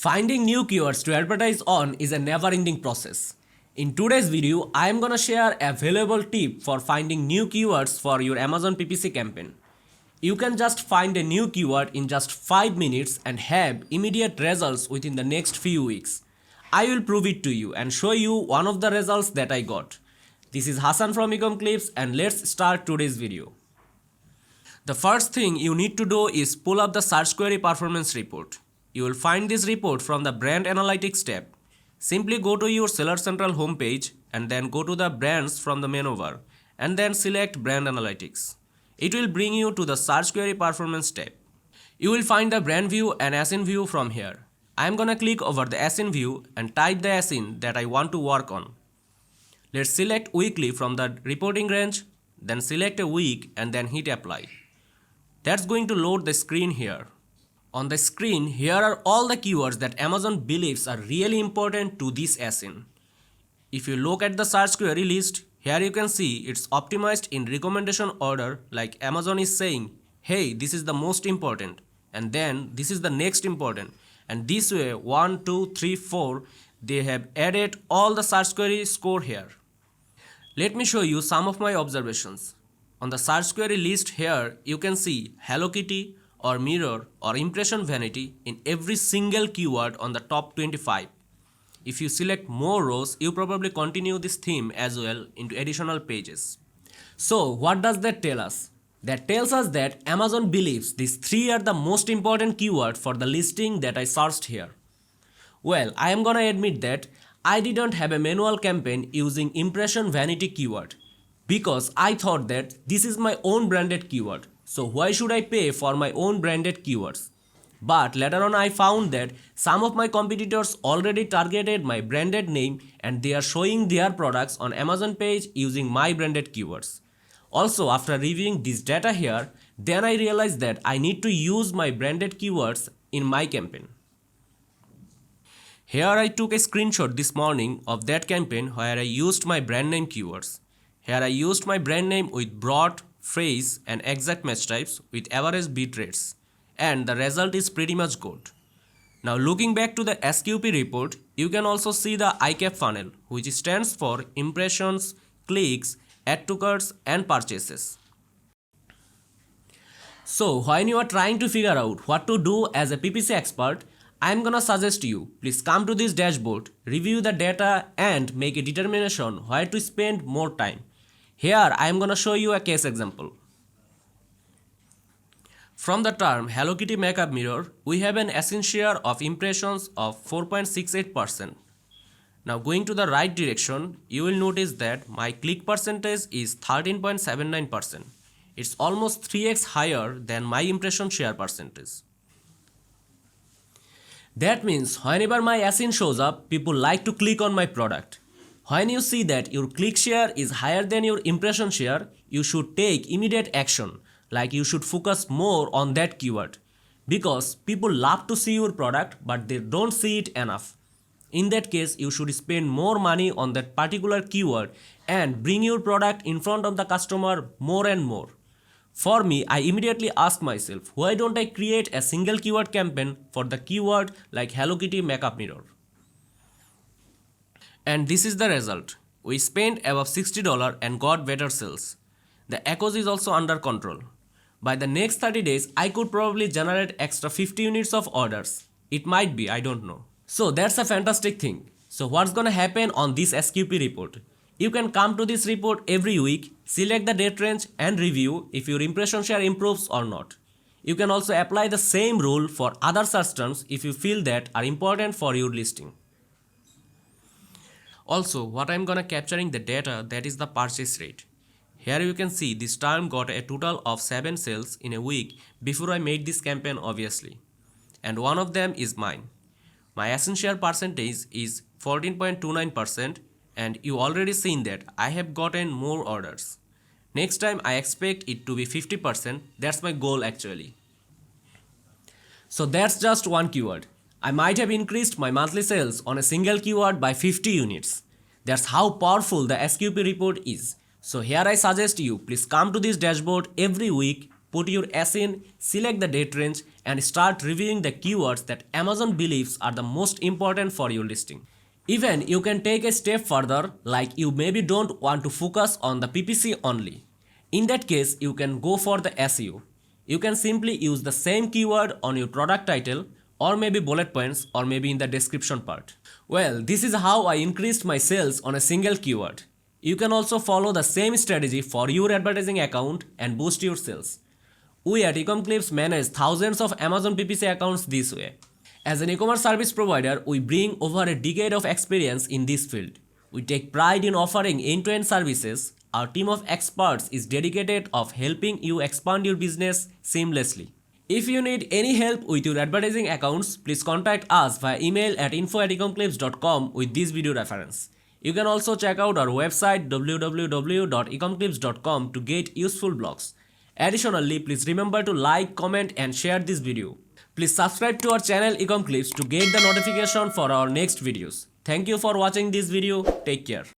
Finding new keywords to advertise on is a never-ending process. In today's video, I am gonna share a valuable tip for finding new keywords for your Amazon PPC campaign. You can just find a new keyword in just 5 minutes and have immediate results within the next few weeks. I will prove it to you and show you one of the results that I got. This is Hasan from Ecomclips and let's start today's video. The first thing you need to do is pull up the search query performance report. You will find this report from the brand analytics tab. Simply go to your Seller Central homepage and then go to the brands from the menu bar and then select brand analytics. It will bring you to the search query performance tab. You will find the brand view and ASIN view from here. I am gonna click over the ASIN view and type the ASIN that I want to work on. Let's select weekly from the reporting range, then select a week and then hit apply. That's going to load the screen here. On the screen, here are all the keywords that Amazon believes are really important to this ASIN. If you look at the search query list, here you can see it's optimized in recommendation order, like Amazon is saying, hey, this is the most important, and then this is the next important, and this way 1, 2, 3, 4, they have added all the search query score here. Let me show you some of my observations. On the search query list here, you can see Hello Kitty or mirror or impression vanity in every single keyword on the top 25. If you select more rows, you probably continue this theme as well into additional pages. So what does that tell us? That tells us that Amazon believes these 3 are the most important keyword for the listing that I searched here. Well, I am gonna admit that I didn't have a manual campaign using impression vanity keyword because I thought that this is my own branded keyword. So why should I pay for my own branded keywords? But later on I found that some of my competitors already targeted my branded name and they are showing their products on Amazon page using my branded keywords. Also, after reviewing this data here, then I realized that I need to use my branded keywords in my campaign. Here I took a screenshot this morning of that campaign where I used my brand name keywords. Here I used my brand name with broad, phrase and exact match types with average bit rates, and the result is pretty much good. Now looking back to the SQP report, you can also see the ICAP funnel, which stands for impressions, clicks, add to carts and purchases. So when you are trying to figure out what to do as a PPC expert, I am gonna suggest you, please come to this dashboard, review the data and make a determination where to spend more time. Here I am gonna show you a case example. From the term Hello Kitty makeup mirror, we have an ASIN share of impressions of 4.68%. Now going to the right direction, you will notice that my click percentage is 13.79%. It's almost 3x higher than my impression share percentage. That means whenever my ASIN shows up, people like to click on my product. When you see that your click share is higher than your impression share, you should take immediate action, like you should focus more on that keyword. Because people love to see your product but they don't see it enough. In that case, you should spend more money on that particular keyword and bring your product in front of the customer more and more. For me, I immediately ask myself, why don't I create a single keyword campaign for the keyword like Hello Kitty makeup mirror? And this is the result. We spent above $60 and got better sales. The ACOS is also under control. By the next 30 days, I could probably generate extra 50 units of orders. It might be, I don't know. So that's a fantastic thing. So what's gonna happen on this SQP report? You can come to this report every week, select the date range and review if your impression share improves or not. You can also apply the same rule for other search terms if you feel that are important for your listing. Also, what I'm gonna capturing the data, that is the purchase rate. Here you can see this term got a total of 7 sales in a week before I made this campaign obviously. And one of them is mine. My ASIN share percentage is 14.29% and you already seen that I have gotten more orders. Next time I expect it to be 50%, that's my goal actually. So that's just one keyword. I might have increased my monthly sales on a single keyword by 50 units. That's how powerful the SQP report is. So here I suggest you, please come to this dashboard every week, put your ASIN, select the date range, and start reviewing the keywords that Amazon believes are the most important for your listing. Even you can take a step further, like you maybe don't want to focus on the PPC only. In that case, you can go for the SEO. You can simply use the same keyword on your product title, or maybe bullet points, or maybe in the description part. Well, this is how I increased my sales on a single keyword. You can also follow the same strategy for your advertising account and boost your sales. We at Ecomclips manage thousands of Amazon PPC accounts this way. As an e-commerce service provider, we bring over a decade of experience in this field. We take pride in offering end-to-end services. Our team of experts is dedicated of helping you expand your business seamlessly. If you need any help with your advertising accounts, please contact us via email at info@ecomclips.com with this video reference. You can also check out our website www.ecomclips.com to get useful blogs. Additionally, please remember to like, comment and share this video. Please subscribe to our channel Ecomclips to get the notification for our next videos. Thank you for watching this video. Take care.